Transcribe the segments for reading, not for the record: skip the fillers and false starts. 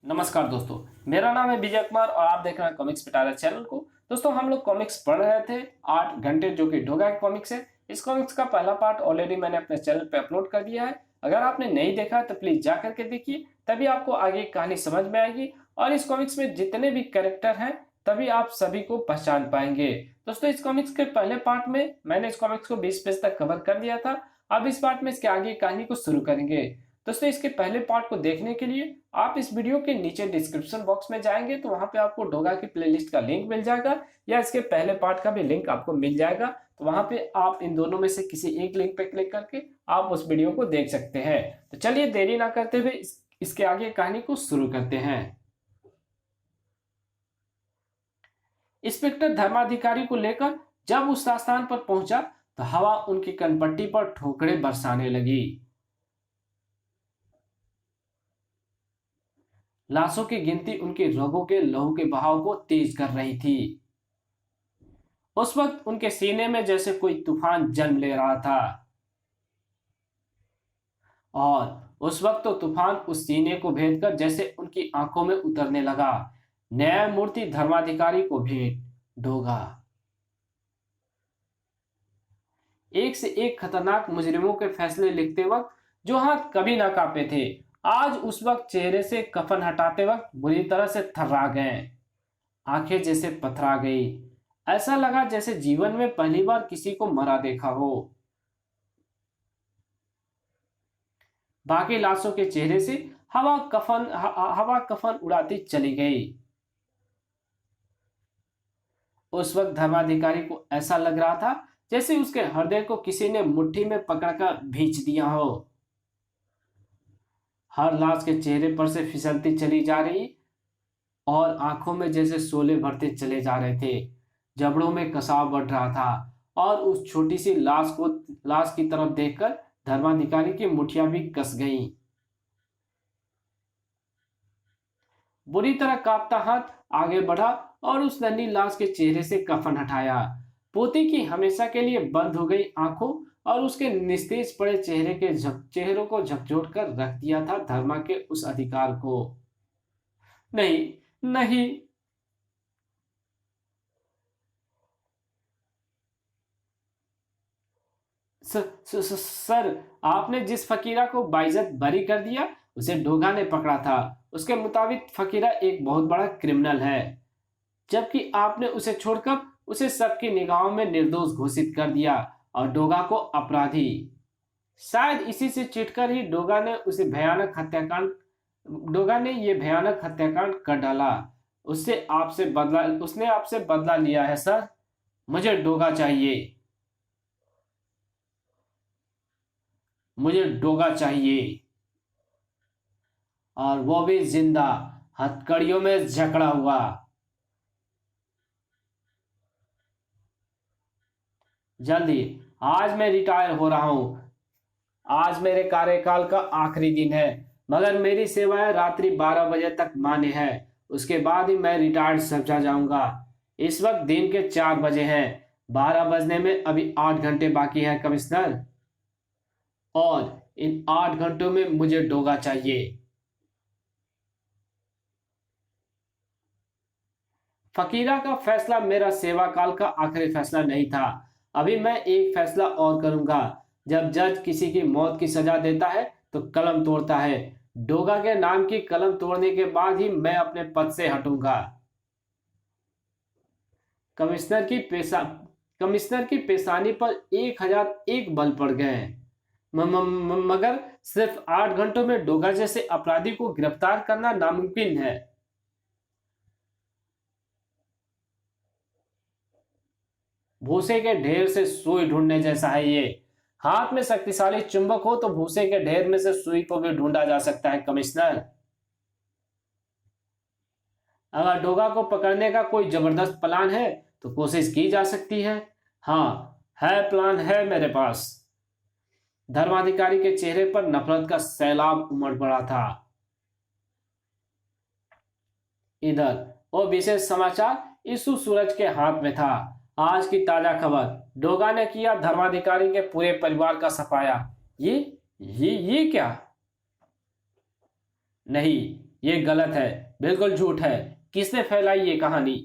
नमस्कार दोस्तों, मेरा नाम है विजय कुमार और आप देख रहे हैं कॉमिक्स पिटारा चैनल को। दोस्तों, हम लोग कॉमिक्स पढ़ रहे थे 8 घंटे, जो कि ढोगा के कॉमिक्स है। इस कॉमिक्स का पहला पार्ट ऑलरेडी मैंने अपने चैनल पे अपलोड कर दिया है। अगर आपने नहीं देखा तो प्लीज जा करके देखिए, तभी आपको आगे कहानी समझ में आएगी और इस कॉमिक्स में जितने भी कैरेक्टर हैं तभी आप सभी को पहचान पाएंगे। दोस्तों, इस कॉमिक्स के पहले पार्ट में मैंने इस कॉमिक्स को 20 पेज तक कवर कर दिया था। अब इस पार्ट में इसके आगे कहानी को शुरू करेंगे। दोस्तों, इसके पहले पार्ट को देखने के लिए आप इस वीडियो के नीचे डिस्क्रिप्शन बॉक्स में जाएंगे तो वहां पे आपको डोगा की प्लेलिस्ट का लिंक मिल जाएगा, या इसके पहले पार्ट का भी लिंक आपको मिल जाएगा। तो वहां पे आप इन दोनों में से किसी एक लिंक पे क्लिक करके आप उस वीडियो को देख सकते हैं। तो चलिए देरी ना करते हुए इसके आगे कहानी को शुरू करते हैं। इंस्पेक्टर धर्माधिकारी को लेकर जब उस स्थान पर पहुंचा तो हवा उनकी कनपट्टी पर ठोकरें बरसाने लगी। लाशों की गिनती उनकी रगों के लहू के बहाव को तेज कर रही थी। उस वक्त उनके सीने में जैसे कोई तूफान जन्म ले रहा था, और उस वक्त तो तूफान उस सीने को भेद कर जैसे उनकी आंखों में उतरने लगा। न्यायमूर्ति धर्माधिकारी को भेंट डोगा। एक से एक खतरनाक मुजरिमों के फैसले लिखते वक्त जो हाथ कभी ना कांपे थे, आज उस वक्त चेहरे से कफन हटाते वक्त बुरी तरह से थर्रा गए। आंखें जैसे पथरा गई। ऐसा लगा जैसे जीवन में पहली बार किसी को मरा देखा हो। बाकी लाशों के चेहरे से हवा कफन उड़ाती चली गई। उस वक्त धर्माधिकारी को ऐसा लग रहा था जैसे उसके हृदय को किसी ने मुट्ठी में पकड़कर भींच दिया हो। हर लाश के चेहरे पर से फिसलती चली जा रही और आंखों में जैसे शोले भरते चले जा रहे थे। जबड़ों में कसाव बढ़ रहा था और उस छोटी सी लाश की तरफ देखकर धर्माधिकारी की मुठियां भी कस गईं। बुरी तरह कांपता हाथ आगे बढ़ा और उस नन्ही लाश के चेहरे से कफन हटाया। पोती की हमेशा के लिए बंद हो गई आंखों और उसके निस्तेज पड़े चेहरों को झकझोर कर रख दिया था धर्मा के उस अधिकार को। नहीं, नहीं। सर, आपने जिस फकीरा को बाइज्जत बरी कर दिया उसे डोगा ने पकड़ा था। उसके मुताबिक फकीरा एक बहुत बड़ा क्रिमिनल है, जबकि आपने उसे छोड़कर उसे सबकी निगाहों में निर्दोष घोषित कर दिया और डोगा को अपराधी। शायद इसी से चिढ़कर ही डोगा ने ये भयानक हत्याकांड कर डाला। उसने आपसे बदला लिया है सर। मुझे डोगा चाहिए। मुझे डोगा चाहिए, और वो भी जिंदा, हथकड़ियों में जकड़ा हुआ। जल्दी, आज मैं रिटायर हो रहा हूं। आज मेरे कार्यकाल का आखिरी दिन है, मगर मेरी सेवाएं रात्रि 12 बजे तक मान्य है। उसके बाद ही मैं रिटायर्ड समझा जाऊंगा। इस वक्त दिन के 4 बजे हैं। 12 बजने में अभी 8 घंटे बाकी हैं कमिश्नर, और इन 8 घंटों में मुझे डोगा चाहिए। फकीरा का फैसला मेरा सेवा काल का आखिरी फैसला नहीं था। अभी मैं एक फैसला और करूंगा। जब जज किसी की मौत की सजा देता है तो कलम तोड़ता है। डोगा के नाम की कलम तोड़ने के बाद ही मैं अपने पद से हटूंगा। कमिश्नर की पेशानी पर 1001 बल पड़ गए। मगर सिर्फ 8 घंटों में डोगा जैसे अपराधी को गिरफ्तार करना नामुमकिन है। भूसे के ढेर से सुई ढूंढने जैसा है ये। हाथ में शक्तिशाली चुंबक हो तो भूसे के ढेर में से सुई को भी ढूंढा जा सकता है कमिश्नर। अगर डोगा को पकड़ने का कोई जबरदस्त प्लान है तो कोशिश की जा सकती है। हाँ, है, प्लान है मेरे पास। धर्माधिकारी के चेहरे पर नफरत का सैलाब उमड़ पड़ा था। इधर वो विशेष समाचार यीशु सूरज के हाथ में था। आज की ताजा खबर, डोगा ने किया धर्माधिकारी के पूरे परिवार का सफाया। ये क्या? नहीं, ये गलत है, बिल्कुल झूठ है। किसने फैलाई ये कहानी?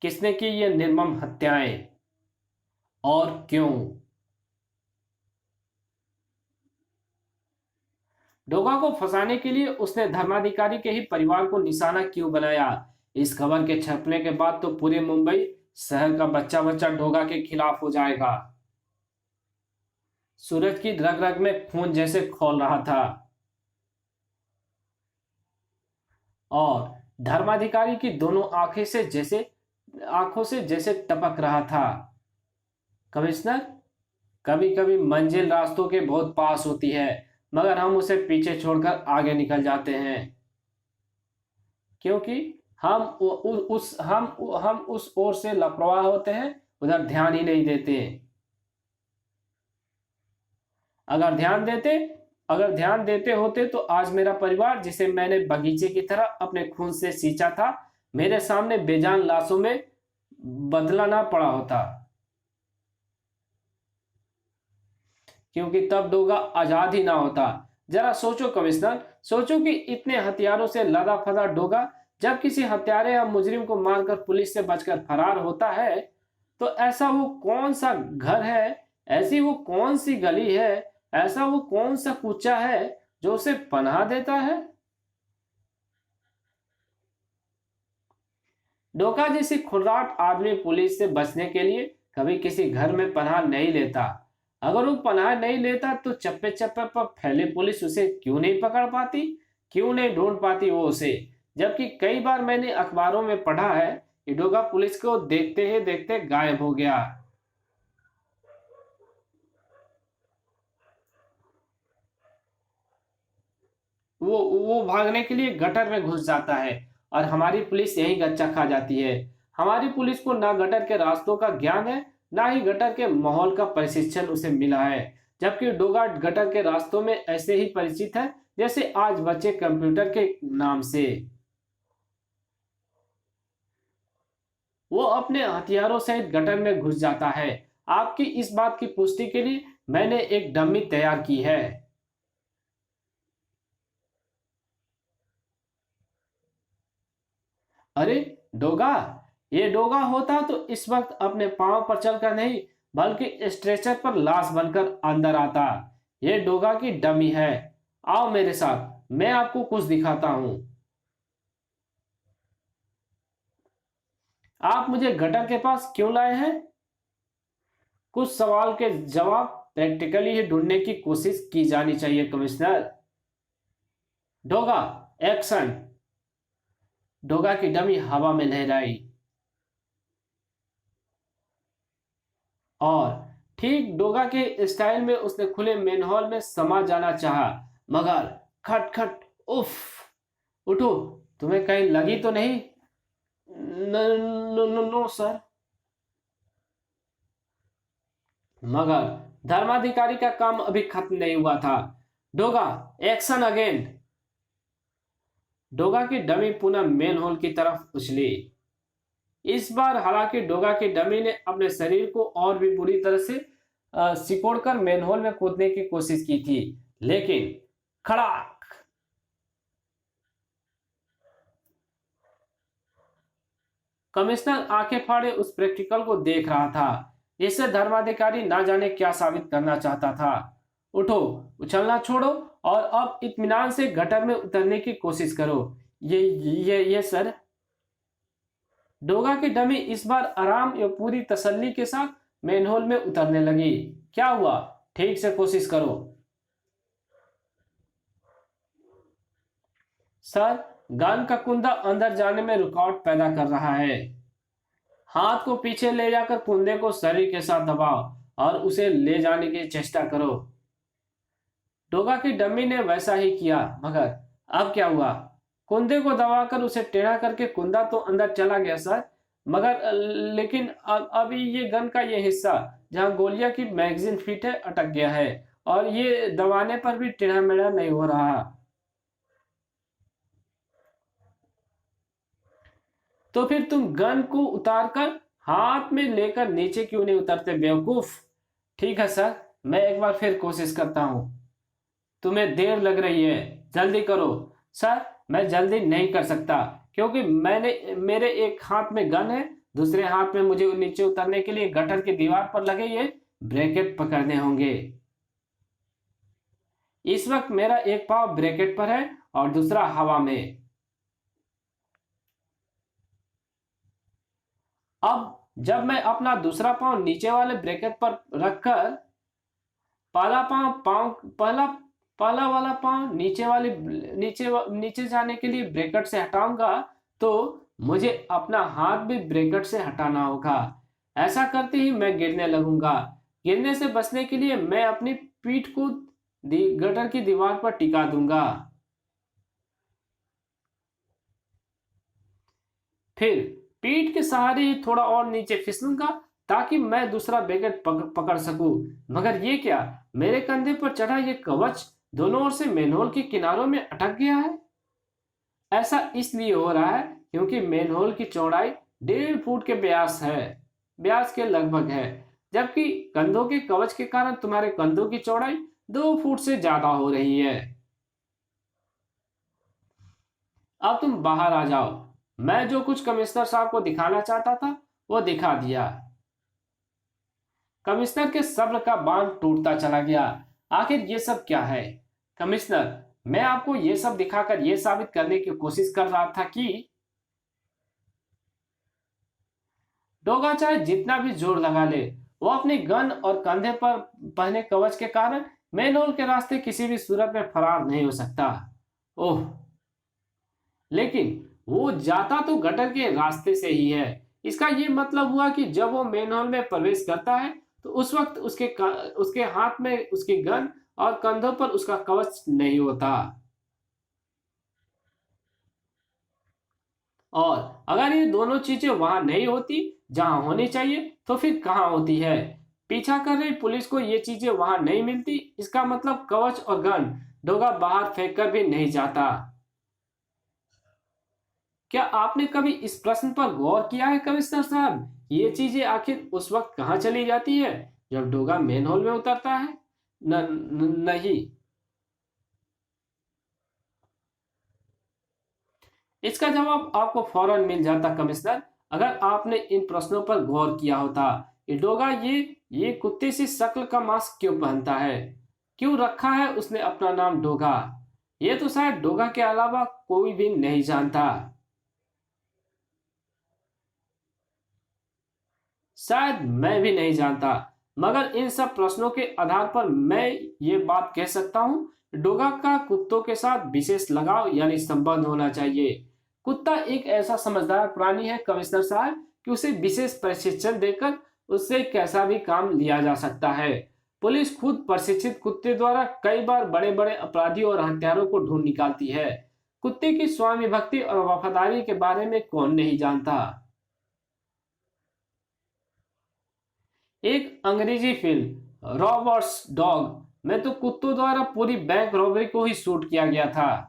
किसने की ये निर्मम हत्याएं और क्यों? डोगा को फंसाने के लिए उसने धर्माधिकारी के ही परिवार को निशाना क्यों बनाया? इस खबर के छपने के बाद तो पूरे मुंबई शहर का बच्चा बच्चा डोगा के खिलाफ हो जाएगा। सूरज की रग रग में खून जैसे खौल रहा था और धर्माधिकारी की दोनों आंखों से जैसे टपक रहा था। कमिश्नर, कभी कभी मंजिल रास्तों के बहुत पास होती है, मगर हम उसे पीछे छोड़कर आगे निकल जाते हैं क्योंकि हम उस ओर से लापरवाह होते हैं, उधर ध्यान ही नहीं देते। अगर ध्यान देते होते तो आज मेरा परिवार, जिसे मैंने बगीचे की तरह अपने खून से सींचा था, मेरे सामने बेजान लाशों में बदला ना पड़ा होता। क्योंकि तब डोगा आजाद ही ना होता। जरा सोचो कमिश्नर, सोचो कि इतने हथियारों से लदा फदा डोगा जब किसी हत्यारे या मुजरिम को मारकर पुलिस से बचकर फरार होता है, तो ऐसा वो कौन सा घर है, ऐसी वो कौन सी गली है, ऐसा वो कौन सा कूचा है जो उसे पनाह देता है? डोका जैसी खुर्राट आदमी पुलिस से बचने के लिए कभी किसी घर में पनाह नहीं लेता। अगर वो पनाह नहीं लेता तो चप्पे चप्पे पर फैले पुलिस उसे क्यों नहीं पकड़ पाती, क्यों नहीं ढूंढ पाती वो उसे? जबकि कई बार मैंने अखबारों में पढ़ा है कि डोगा पुलिस को देखते ही देखते गायब हो गया। वो भागने के लिए गटर में घुस जाता है और हमारी पुलिस यही गच्चा खा जाती है। हमारी पुलिस को ना गटर के रास्तों का ज्ञान है, ना ही गटर के माहौल का प्रशिक्षण उसे मिला है। जबकि डोगा गटर के रास्तों में ऐसे ही परिचित है जैसे आज बच्चे कंप्यूटर के नाम से। वो अपने हथियारों सहित गटर में घुस जाता है। आपकी इस बात की पुष्टि के लिए मैंने एक डमी तैयार की है। अरे डोगा, ये डोगा होता तो इस वक्त अपने पांव पर चलकर नहीं, बल्कि स्ट्रेचर पर लाश बनकर अंदर आता। ये डोगा की डमी है। आओ मेरे साथ, मैं आपको कुछ दिखाता हूं। आप मुझे गटर के पास क्यों लाए हैं? कुछ सवाल के जवाब प्रैक्टिकली ही ढूंढने की कोशिश की जानी चाहिए कमिश्नर। डोगा, एक्शन। डोगा की डमी हवा में लहराई और ठीक डोगा के स्टाइल में उसने खुले मेनहॉल में समा जाना चाहा, मगर खट खट, उफ, उठो, तुम्हें कहीं लगी तो नहीं? No sir. मगर धर्माधिकारी का काम अभी खत्म नहीं हुआ था। Doga, action again. डोगा की डमी पुनः मेन होल की तरफ उछली। इस बार हालांकि डोगा की डमी ने अपने शरीर को और भी बुरी तरह से सिकोड़कर मेनहोल में कूदने की कोशिश की थी, लेकिन खड़ाक, कमिश्नर आंखें फाड़े उस प्रैक्टिकल को देख रहा था। इससे धर्माधिकारी ना जाने क्या साबित करना चाहता था। उठो, उछलना छोड़ो और अब इत्मीनान से गटर में उतरने की कोशिश करो। ये सर। डोगा की डमी इस बार आराम या पूरी तसल्ली के साथ मेनहोल में उतरने लगी। क्या हुआ? ठीक से कोशिश करो। सर, गन का कुंदा अंदर जाने में रुकावट पैदा कर रहा है। हाथ को पीछे ले जाकर कुंदे को शरीर के साथ दबाओ और उसे ले जाने की चेष्टा करो। डोगा की डमी ने वैसा ही किया, मगर अब क्या हुआ? कुंदे को दबाकर उसे टेढ़ा करके कुंदा तो अंदर चला गया सर, मगर लेकिन अभी ये गन का ये हिस्सा जहां गोलियां की मैगजीन फिट है अटक गया है और ये दबाने पर भी टेढ़ा मेढ़ा नहीं हो रहा। तो फिर तुम गन को उतारकर हाथ में लेकर नीचे क्यों नहीं उतरते बेवकूफ? ठीक है सर, मैं एक बार फिर कोशिश करता हूं। तुम्हें देर लग रही है, जल्दी करो। सर, मैं जल्दी नहीं कर सकता क्योंकि मेरे एक हाथ में गन है, दूसरे हाथ में मुझे नीचे उतरने के लिए गटर की दीवार पर लगे ये ब्रैकेट पकड़ने होंगे। इस वक्त मेरा एक पाँव ब्रैकेट पर है और दूसरा हवा में। अब जब मैं अपना दूसरा पाँव नीचे वाले ब्रैकेट पर रखकर पहला वाला पाँव नीचे जाने के लिए ब्रैकेट से हटाऊंगा तो मुझे अपना हाथ भी ब्रैकेट से हटाना होगा। ऐसा करते ही मैं गिरने लगूंगा। गिरने से बचने के लिए मैं अपनी पीठ को गटर की दीवार पर टिका दूंगा। फिर पीठ के सहारे ही थोड़ा और नीचे फिसलूंगा ताकि मैं दूसरा ब्रैकेट पकड़ सकूं। मगर ये क्या, मेरे कंधे पर चढ़ा ये कवच दोनों ओर से मैनहोल के किनारों में अटक गया है। ऐसा इसलिए हो रहा है क्योंकि मैनहोल की चौड़ाई 1.5 फुट के ब्यास के लगभग है, जबकि कंधों के कवच के कारण तुम्हारे कंधों की चौड़ाई 2 फुट से ज्यादा हो रही है। अब तुम बाहर आ जाओ। मैं जो कुछ कमिश्नर साहब को दिखाना चाहता था वो दिखा दिया। कमिश्नर के सब्र का बांध टूटता चला गया। आखिर ये सब क्या है? कमिश्नर, मैं आपको ये सब दिखाकर ये साबित करने की कोशिश कर रहा था कि डोगा चाहे जितना भी जोर लगा ले, वो अपनी गन और कंधे पर पहने कवच के कारण मैनहोल के रास्ते किसी भी सूरत में फरार नहीं हो सकता। ओह, लेकिन वो जाता तो गटर के रास्ते से ही है। इसका ये मतलब हुआ कि जब वो मैनहोल में प्रवेश करता है तो उस वक्त उसके हाथ में उसकी गन और कंधों पर उसका कवच नहीं होता। और अगर ये दोनों चीजें वहां नहीं होती जहां होनी चाहिए तो फिर कहां होती है? पीछा कर रही पुलिस को ये चीजें वहां नहीं मिलती। इसका मतलब कवच और गन डोगा बाहर फेंक कर भी नहीं जाता। क्या आपने कभी इस प्रश्न पर गौर किया है कमिश्नर साहब, ये चीजें आखिर उस वक्त कहां चली जाती है जब डोगा मेन में उतरता है? नहीं। इसका जवाब आपको फौरन मिल जाता कमिश्नर, अगर आपने इन प्रश्नों पर गौर किया होता। ये डोगा ये कुत्ते सी शक्ल का मास्क क्यों पहनता है? क्यों रखा है उसने अपना नाम डोगा? ये तो शायद डोगा के अलावा कोई भी नहीं जानता। शायद मैं भी नहीं जानता, मगर इन सब प्रश्नों के आधार पर मैं ये बात कह सकता हूँ, डोगा का कुत्तों के साथ विशेष लगाव यानी संबंध होना चाहिए। कुत्ता एक ऐसा समझदार प्राणी है कमिश्नर साहब कि उसे विशेष प्रशिक्षण देकर उससे कैसा भी काम लिया जा सकता है। पुलिस खुद प्रशिक्षित कुत्ते द्वारा कई बार बड़े बड़े अपराधियों और हत्यारों को ढूंढ निकालती है। कुत्ते की स्वामी भक्ति और वफादारी के बारे में कौन नहीं जानता। एक अंग्रेजी फिल्म रॉबर्ट्स डॉग में तो कुत्तों द्वारा पूरी बैंक रॉबरी को ही शूट किया गया था।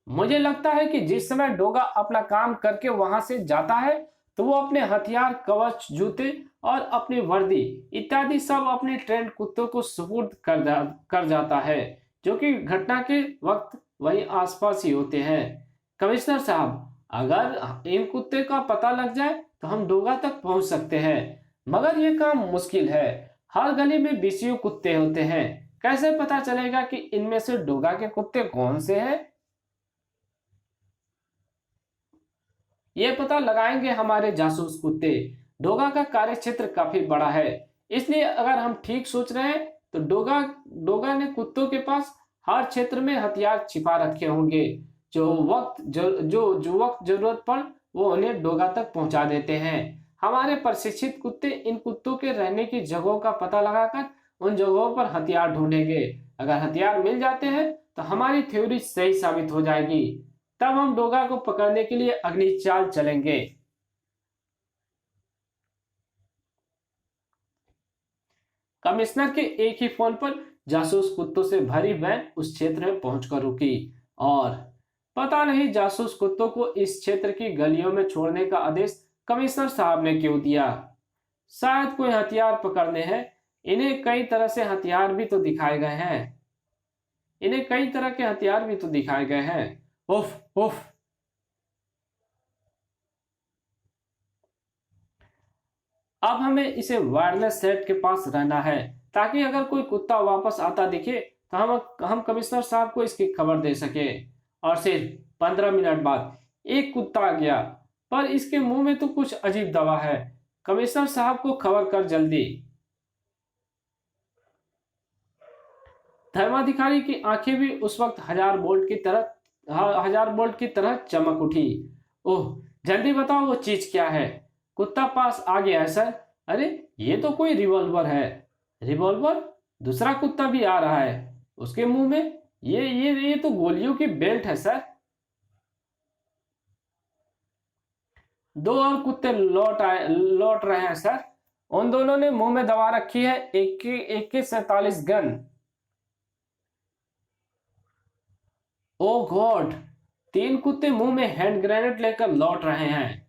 मुझे लगता है कि जिस समय डोगा अपना काम करके वहां से जाता है तो वो अपने हथियार, कवच, जूते और अपनी वर्दी इत्यादि सब अपने ट्रेंड कुत्तों को सुपुर्द कर जाता है, जो कि घटना के वक्त वही आसपास ही होते हैं। कमिश्नर साहब, अगर इन कुत्ते का पता लग जाए तो हम डोगा तक पहुंच सकते हैं, मगर यह काम मुश्किल है। हर गली में 20 कुत्ते होते हैं। कैसे पता चलेगा कि इनमें से डोगा के कुत्ते कौन से हैं? ये पता लगाएंगे हमारे जासूस कुत्ते। डोगा का कार्य क्षेत्र काफी बड़ा है, इसलिए अगर हम ठीक सोच रहे हैं तो डोगा ने कुत्तों के पास हर क्षेत्र में हथियार छिपा रखे होंगे, जो वक्त जरूरत पर वो उन्हें डोगा तक पहुंचा देते हैं। हमारे प्रशिक्षित कुत्ते इन कुत्तों के रहने की जगहों का पता लगाकर उन जगहों पर हथियार ढूंढेंगे। अगर हथियार मिल जाते हैं तो हमारी थ्योरी सही साबित हो जाएगी। तब हम डोगा को पकड़ने के लिए अग्नि चाल चलेंगे। कमिश्नर के एक ही फोन पर जासूस कुत्तों से भरी वैन उस क्षेत्र में पहुंचकर रुकी और पता नहीं जासूस कुत्तों को इस क्षेत्र की गलियों में छोड़ने का आदेश कमिश्नर साहब ने क्यों दिया। शायद कोई हथियार पकड़ने हैं। इन्हें कई तरह से हथियार भी तो दिखाए गए हैं, इन्हें कई तरह के हथियार भी तो दिखाए गए हैं। उफ उफ। अब हमें इसे वायरलेस सेट के पास रहना है, ताकि अगर कोई कुत्ता वापस आता दिखे तो हम कमिश्नर साहब को इसकी खबर दे सके। और सिर्फ 15 मिनट बाद एक कुत्ता आ गया, पर इसके मुंह में तो कुछ अजीब दवा है। कमिश्नर साहब को खबर कर जल्दी। धर्माधिकारी की आंखें भी उस वक्त 1000 वोल्ट की तरह चमक उठी। ओह, जल्दी बताओ वो चीज क्या है। कुत्ता पास आ गया है सर। अरे, ये तो कोई रिवॉल्वर है। रिवॉल्वर? दूसरा कुत्ता भी आ रहा है, उसके मुंह में ये तो गोलियों की बेल्ट है सर। दो और कुत्ते लौट रहे हैं सर। उन दोनों ने मुंह में दबा रखी है AK-47 गन। ओ गॉड, 3 कुत्ते मुंह में हैंड ग्रेनेड लेकर लौट रहे हैं।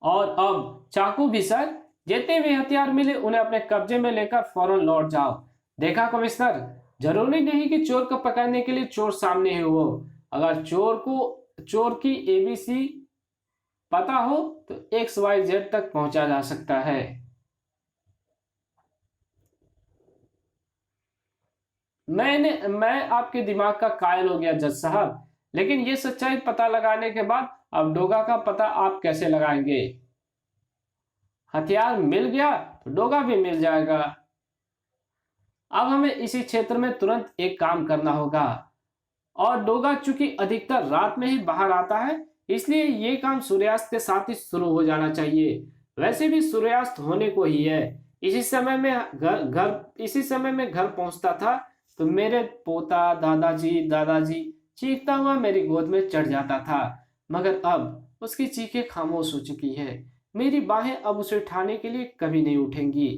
और अब चाकू भी सर। जितने भी हथियार मिले उन्हें अपने कब्जे में लेकर फौरन लौट जाओ। देखा कमिश्नर, जरूरी नहीं कि चोर को पकड़ने के लिए चोर सामने ही हो। अगर चोर की ABC पता हो तो XYZ तक पहुंचा जा सकता है। मैं आपके दिमाग का कायल हो गया जज साहब, लेकिन ये सच्चाई पता लगाने के बाद अब डोगा का पता आप कैसे लगाएंगे? हथियार मिल गया तो डोगा भी मिल जाएगा। अब हमें इसी क्षेत्र में तुरंत एक काम करना होगा। और डोगा चूंकि अधिकतर रात में ही बाहर आता है, इसलिए ये काम सूर्यास्त के साथ ही शुरू हो जाना चाहिए। वैसे भी सूर्यास्त होने को ही है। इसी समय में घर पहुंचता था तो मेरे पोता दादाजी चीखता हुआ मेरी गोद में चढ़ जाता था, मगर अब उसकी चीखें खामोश हो चुकी है। मेरी बाहें अब उसे उठाने के लिए कभी नहीं उठेंगी।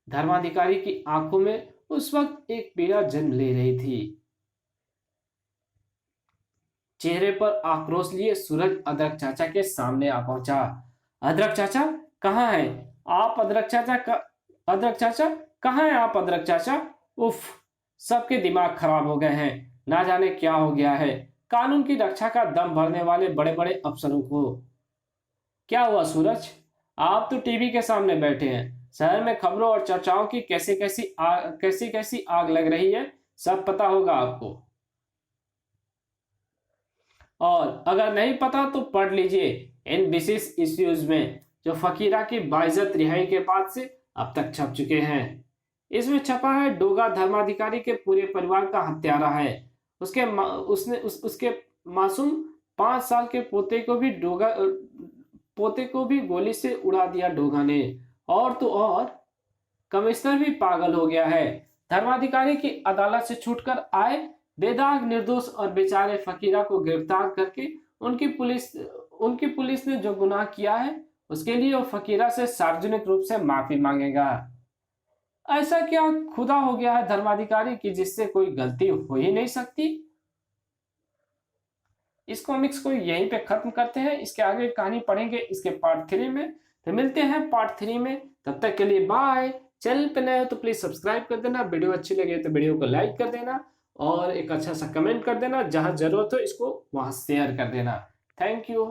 धर्माधिकारी की आंखों में उस वक्त एक पीड़ा जन्म ले रही थी। चेहरे पर आक्रोश लिए सूरज अदरक चाचा के सामने आ पहुंचा। अदरक चाचा कहाँ हैं आप? अदरक चाचा कहाँ हैं आप? अदरक चाचा। उफ, सबके दिमाग खराब हो गए हैं। ना जाने क्या हो गया है कानून की रक्षा का दम भरने वाले बड़े बड़े अफसरों को। क्या हुआ सूरज? आप तो टीवी के सामने बैठे हैं। शहर में खबरों और चर्चाओं की कैसी कैसी आग लग रही है, सब पता होगा आपको। और अगर नहीं पता तो पढ़ लीजिए इन विशेष इश्यूज में, जो फकीरा की बाइज्जत रिहाई के बाद से अब तक छप चुके हैं। इसमें छपा है डोगा धर्माधिकारी के पूरे परिवार का हत्यारा है। उसके मासूम 5 साल के पोते को भी गोली से उड़ा दिया डोगा ने। और तो और कमिश्नर भी पागल हो गया है। धर्माधिकारी की अदालत से छूटकर आए बेदाग निर्दोष और बेचारे फकीरा को गिरफ्तार करके उनकी पुलिस ने जो गुनाह किया है उसके लिए वो फकीरा से सार्वजनिक रूप से माफी मांगेगा। ऐसा क्या खुदा हो गया है धर्माधिकारी की जिससे कोई गलती हो ही नहीं सकती? इस कॉमिक्स को यहीं पे खत्म करते हैं। इसके आगे कहानी पढ़ेंगे इसके पार्ट 3 में। तो मिलते हैं पार्ट 3 में, तब तक के लिए बाय। चैनल पे नए हो तो प्लीज सब्सक्राइब कर देना, वीडियो अच्छी लगे तो वीडियो को लाइक कर देना और एक अच्छा सा कमेंट कर देना, जहां जरूरत हो इसको वहां शेयर कर देना। Thank you.